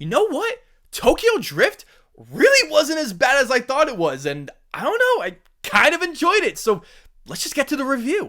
You know what? Tokyo Drift really wasn't as bad as I thought it was, and I don't know, I kind of enjoyed it. So let's just get to the review.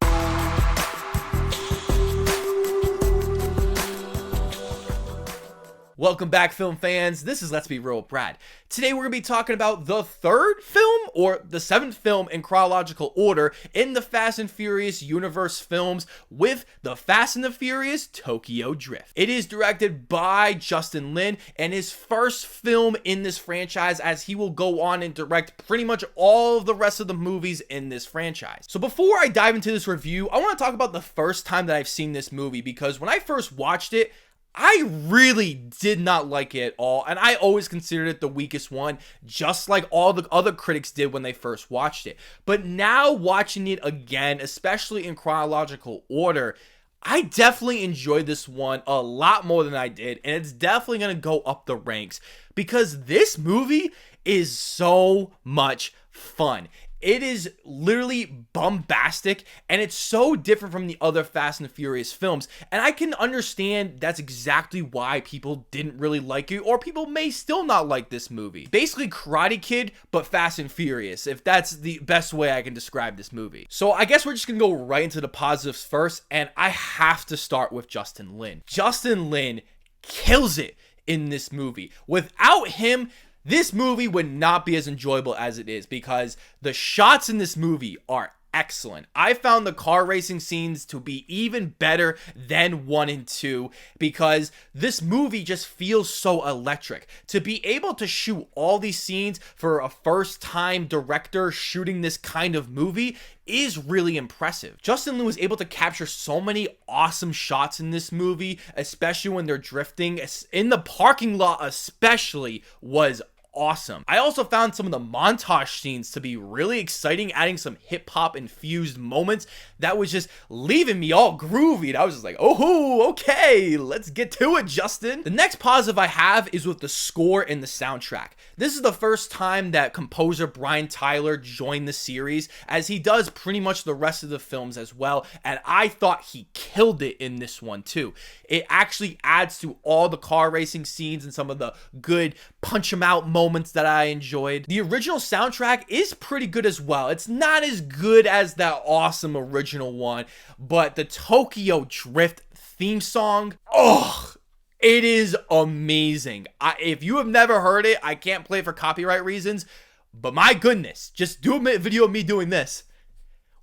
Welcome back, film fans. This is Let's Be Real with Brad. Today we're going to be talking about the third film, or the seventh film in chronological order, in the Fast and Furious universe films, with the Fast and the Furious Tokyo Drift. It is directed by Justin Lin, and his first film in this franchise, as he will go on and direct pretty much all of the rest of the movies in this franchise. So before I dive into this review, I want to talk about the first time that I've seen this movie, because when I first watched it, I really did not like it at all, and I always considered it the weakest one, just like all the other critics did when they first watched it. But now watching it again, especially in chronological order, I definitely enjoyed this one a lot more than I did, and it's definitely going to go up the ranks, because this movie is so much fun. It is literally bombastic, and it's so different from the other Fast and the Furious films, and I can understand that's exactly why people didn't really like it, or people may still not like this movie. Basically Karate Kid, but Fast and Furious, if that's the best way I can describe this movie. So I guess we're just gonna go right into the positives first, and I have to start with Justin Lin. Justin Lin kills it in this movie. Without him, this movie would not be as enjoyable as it is, because the shots in this movie are excellent. I found the car racing scenes to be even better than 1 and 2, because this movie just feels so electric. To be able to shoot all these scenes for a first-time director shooting this kind of movie is really impressive. Justin Lin was able to capture so many awesome shots in this movie, especially when they're drifting. In the parking lot especially was awesome. I also found some of the montage scenes to be really exciting, adding some hip-hop infused moments that was just leaving me all groovy, and I was just like, oh, okay, let's get to it, Justin. The next positive I have is with the score and the soundtrack. This is the first time that composer Brian Tyler joined the series, as he does pretty much the rest of the films as well, and I thought he killed it in this one too. It actually adds to all the car racing scenes and some of the good punch 'em out moments that I enjoyed. The original soundtrack is pretty good as well. It's not as good as that awesome original one, but the Tokyo Drift theme song, oh, it is amazing. If you have never heard it, I can't play it for copyright reasons, but my goodness, just do a video of me doing this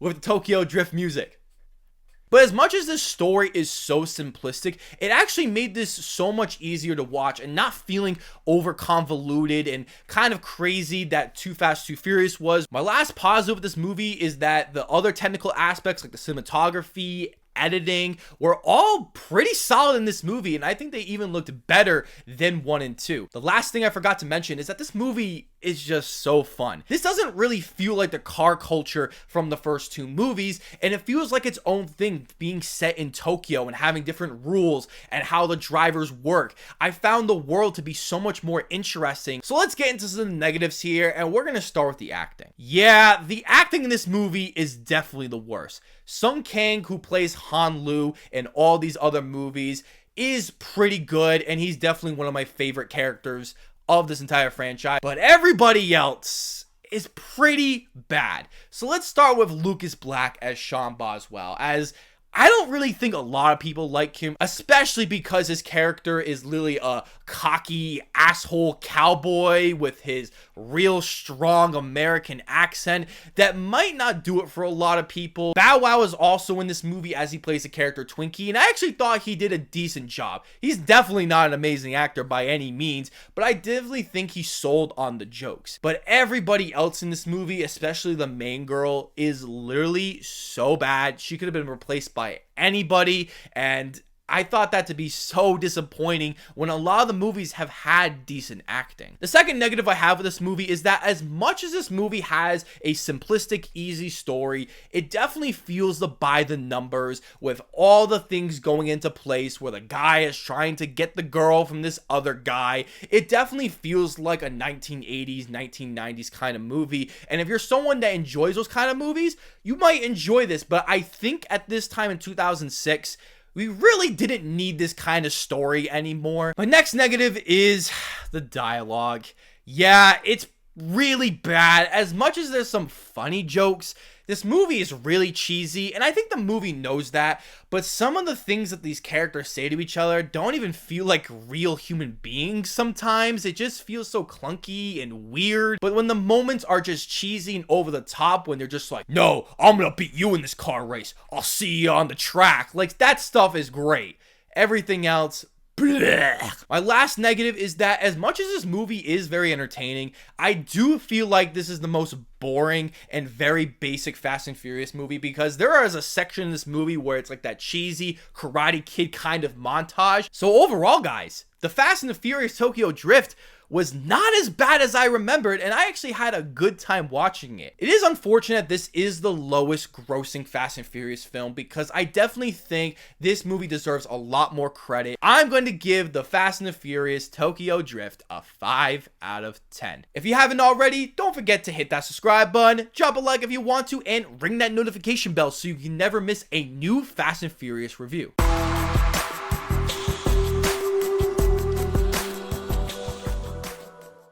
with the Tokyo Drift music. But as much as this story is so simplistic, it actually made this so much easier to watch and not feeling over convoluted and kind of crazy that Too Fast, Too Furious was. My last positive with this movie is that the other technical aspects like the cinematography, editing were all pretty solid in this movie, and I think they even looked better than 1 and 2. The last thing I forgot to mention is that this movie is just so fun. This doesn't really feel like the car culture from the first 2 movies, and it feels like its own thing, being set in Tokyo and having different rules and how the drivers work. I found the world to be so much more interesting. So let's get into some negatives here, and we're gonna start with the acting. Yeah, the acting in this movie is definitely the worst. Sung Kang, who plays Han Lu in all these other movies, is pretty good, and he's definitely one of my favorite characters of this entire franchise, but everybody else is pretty bad. So let's start with Lucas Black as Sean Boswell, as I don't really think a lot of people like him, especially because his character is literally a cocky asshole cowboy with his real strong American accent that might not do it for a lot of people. Bow Wow is also in this movie as he plays the character Twinkie, and I actually thought he did a decent job. He's definitely not an amazing actor by any means, but I definitely think he sold on the jokes. But everybody else in this movie, especially the main girl, is literally so bad. She could have been replaced by anybody, and I thought that to be so disappointing when a lot of the movies have had decent acting. The second negative I have with this movie is that as much as this movie has a simplistic, easy story, it definitely feels the by the numbers with all the things going into place where the guy is trying to get the girl from this other guy. It definitely feels like a 1980s, 1990s kind of movie, and if you're someone that enjoys those kind of movies, you might enjoy this, but I think at this time in 2006, We really didn't need this kind of story anymore. My next negative is the dialogue. Yeah, it's really bad. As much as there's some funny jokes, this movie is really cheesy, and I think the movie knows that, but some of the things that these characters say to each other don't even feel like real human beings sometimes. It just feels so clunky and weird. But when the moments are just cheesy and over the top, when they're just like, no, I'm gonna beat you in this car race, I'll see you on the track, like, that stuff is great. Everything else, blech. My last negative is that as much as this movie is very entertaining, I do feel like this is the most boring and very basic Fast and Furious movie, because there is a section in this movie where it's like that cheesy Karate Kid kind of montage. So overall, guys, the Fast and the Furious Tokyo Drift was not as bad as I remembered, and I actually had a good time watching it. It is unfortunate this is the lowest grossing Fast and Furious film, because I definitely think this movie deserves a lot more credit. I'm going to give the Fast and the Furious Tokyo Drift a 5 out of 10. If you haven't already, don't forget to hit that subscribe button, drop a like if you want to, and ring that notification bell so you can never miss a new Fast and Furious review.